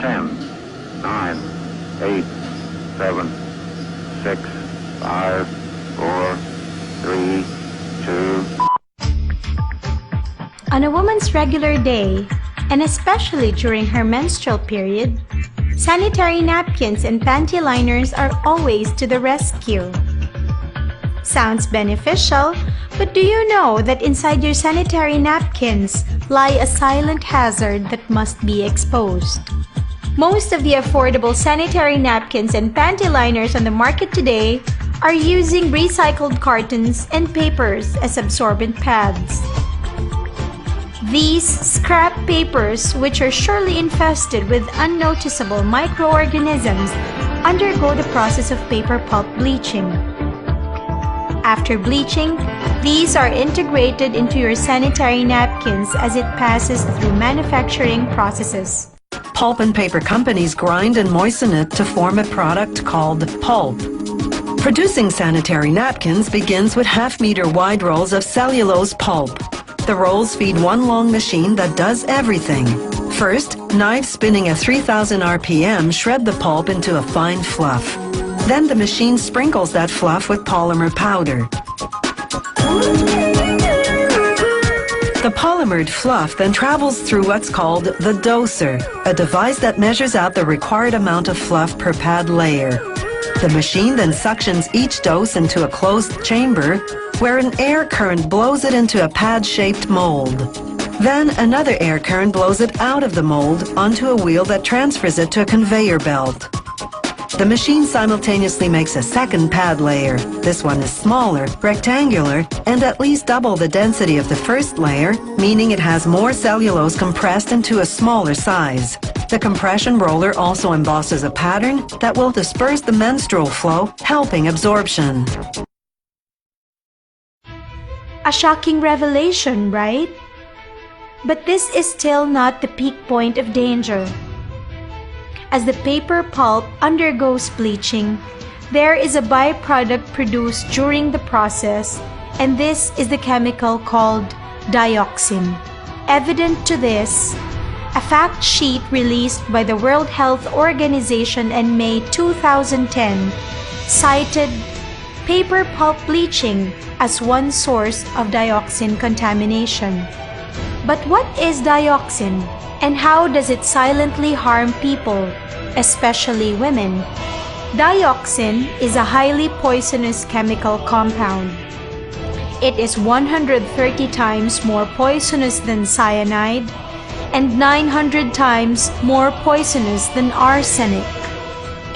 10, 9, 8, 7, 6, 5, 4, 3, 2. On a woman's regular day, and especially during her menstrual period, sanitary napkins and panty liners are always to the rescue. Sounds beneficial, but do you know that inside your sanitary napkins lie a silent hazard that must be exposed? Most of the affordable sanitary napkins and panty liners on the market today are using recycled cartons and papers as absorbent pads. These scrap papers, which are surely infested with unnoticeable microorganisms, undergo the process of paper pulp bleaching. After bleaching, these are integrated into your sanitary napkins as it passes through manufacturing processes. Pulp and paper companies grind and moisten it to form a product called pulp. Producing sanitary napkins begins with half-meter wide rolls of cellulose pulp. The rolls feed one long machine that does everything. First, knives spinning at 3000 RPM shred the pulp into a fine fluff. Then the machine sprinkles that fluff with polymer powder. The polymered fluff then travels through what's called the doser, a device that measures out the required amount of fluff per pad layer. The machine then suctions each dose into a closed chamber where an air current blows it into a pad-shaped mold. Then another air current blows it out of the mold onto a wheel that transfers it to a conveyor belt. The machine simultaneously makes a second pad layer. This one is smaller, rectangular, and at least double the density of the first layer, meaning it has more cellulose compressed into a smaller size. The compression roller also embosses a pattern that will disperse the menstrual flow, helping absorption. A shocking revelation, right? But this is still not the peak point of danger. As the paper pulp undergoes bleaching, there is a byproduct produced during the process, and this is the chemical called dioxin. Evident to this, a fact sheet released by the World Health Organization in May 2010 cited paper pulp bleaching as one source of dioxin contamination. But what is dioxin, and how does it silently harm people, especially women? Dioxin is a highly poisonous chemical compound. It is 130 times more poisonous than cyanide and 900 times more poisonous than arsenic.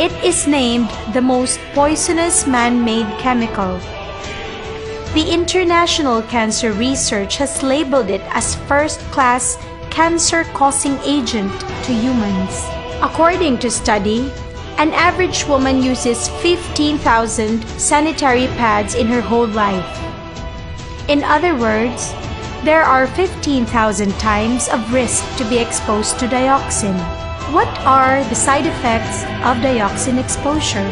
It is named the most poisonous man-made chemical. The International Cancer Research has labeled it as first-class cancer-causing agent to humans. According to study, an average woman uses 15,000 sanitary pads in her whole life. In other words, there are 15,000 times of risk to be exposed to dioxin. What are the side effects of dioxin exposure?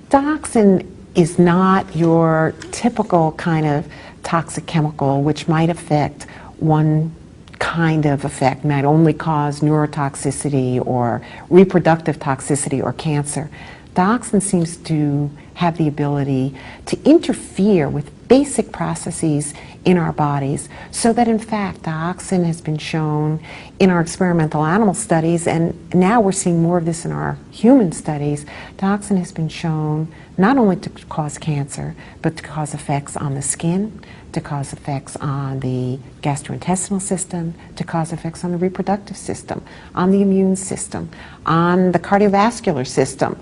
Dioxin is not your typical kind of toxic chemical which might affect one kind of effect, might only cause neurotoxicity or reproductive toxicity or cancer. Dioxin seems to have the ability to interfere with basic processes in our bodies, so that in fact dioxin has been shown in our experimental animal studies, and now we're seeing more of this in our human studies. Dioxin has been shown not only to cause cancer, but to cause effects on the skin, to cause effects on the gastrointestinal system, to cause effects on the reproductive system, on the immune system, on the cardiovascular system,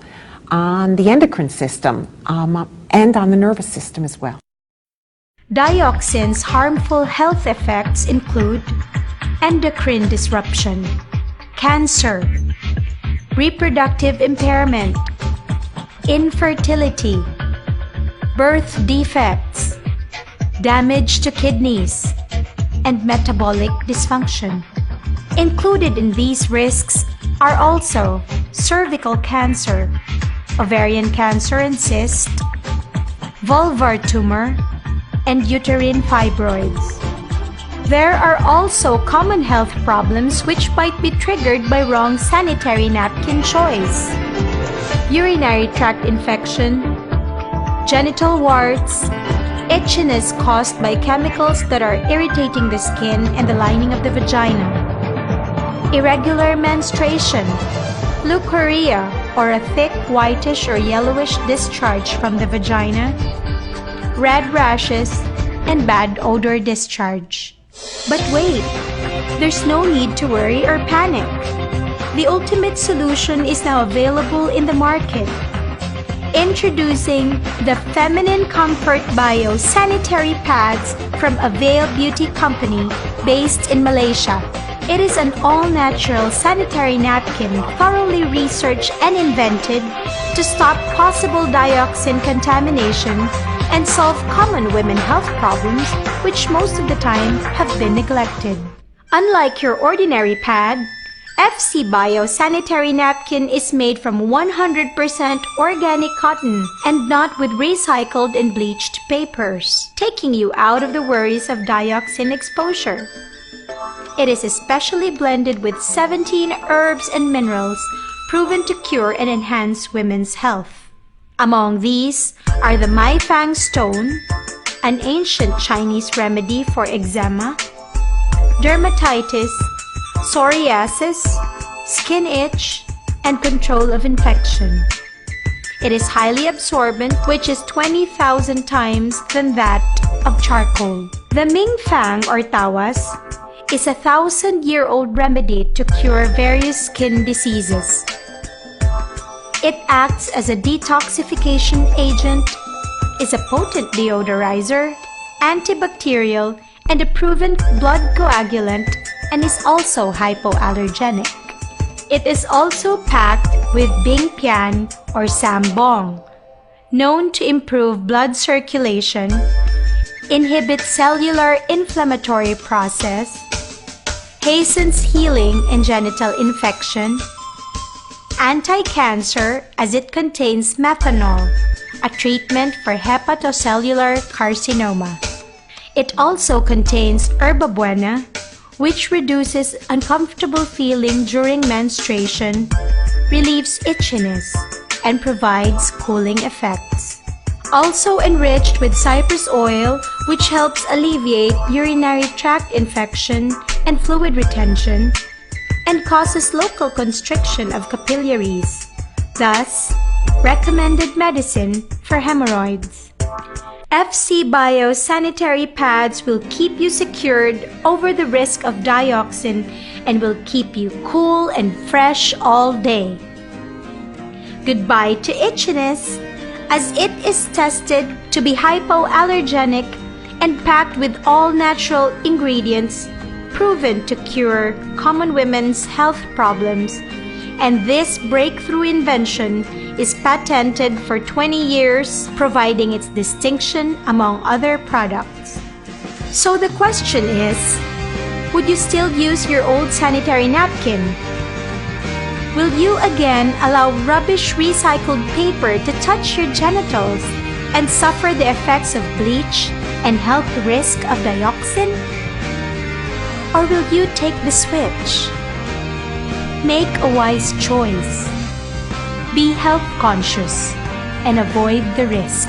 on the endocrine system, and on the nervous system as well. Dioxin's harmful health effects include endocrine disruption, cancer, reproductive impairment, infertility, birth defects, damage to kidneys, and metabolic dysfunction. Included in these risks are also cervical cancer, ovarian cancer and cyst, vulvar tumor, and uterine fibroids. There are also common health problems which might be triggered by wrong sanitary napkin choice. Urinary tract infection, genital warts, itchiness caused by chemicals that are irritating the skin and the lining of the vagina, irregular menstruation, leukorrhea, or a thick whitish or yellowish discharge from the vagina, red rashes, and bad odor discharge. But wait, there's no need to worry or panic. The ultimate solution is now available in the market. Introducing the Feminine Comfort Bio Sanitary Pads from Avail Beauty Company based in Malaysia. It is an all-natural sanitary napkin thoroughly researched and invented to stop possible dioxin contamination and solve common women health problems which most of the time have been neglected. Unlike your ordinary pad, FC Bio Sanitary Napkin is made from 100% organic cotton and not with recycled and bleached papers, taking you out of the worries of dioxin exposure. It is especially blended with 17 herbs and minerals proven to cure and enhance women's health. Among these are the Mai Fang stone, an ancient Chinese remedy for eczema, dermatitis, psoriasis, skin itch, and control of infection. It is highly absorbent, which is 20,000 times than that of charcoal. The Ming Fang or Tawas is a 1,000-year-old remedy to cure various skin diseases. It acts as a detoxification agent, is a potent deodorizer, antibacterial, and a proven blood coagulant, and is also hypoallergenic. It is also packed with Bing Pian or Sambong, known to improve blood circulation, inhibit cellular inflammatory process, hastens healing in genital infection, anti-cancer as it contains methanol, a treatment for hepatocellular carcinoma. It also contains herba buena, which reduces uncomfortable feeling during menstruation, relieves itchiness, and provides cooling effects. Also enriched with cypress oil, which helps alleviate urinary tract infection and fluid retention, and causes local constriction of capillaries, thus recommended medicine for hemorrhoids. FC Bio sanitary pads will keep you secured over the risk of dioxin and will keep you cool and fresh all day. Goodbye to itchiness, as it is tested to be hypoallergenic and packed with all natural ingredients proven to cure common women's health problems, and this breakthrough invention is patented for 20 years, providing its distinction among other products. So the question is, would you still use your old sanitary napkin? Will you again allow rubbish recycled paper to touch your genitals and suffer the effects of bleach and health risk of dioxin? Or will you take the switch? Make a wise choice. Be health conscious and avoid the risk.